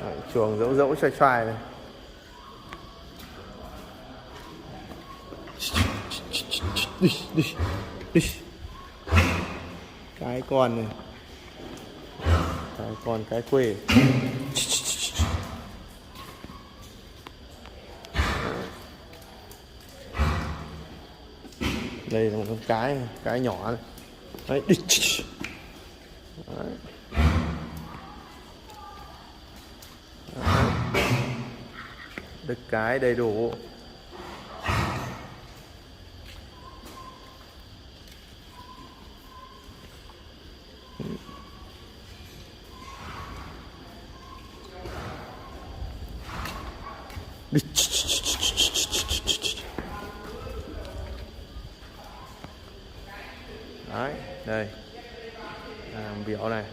Đấy, chuồng dẫu dẫu xoay xoay này. Đi, đi, đi. Cái con này, cái con cái quê. Đây là một con cái nhỏ này. Đấy, đi. Đấy. Đấy. Đực cái đầy đủ. Đi. Đấy, đây biểu này.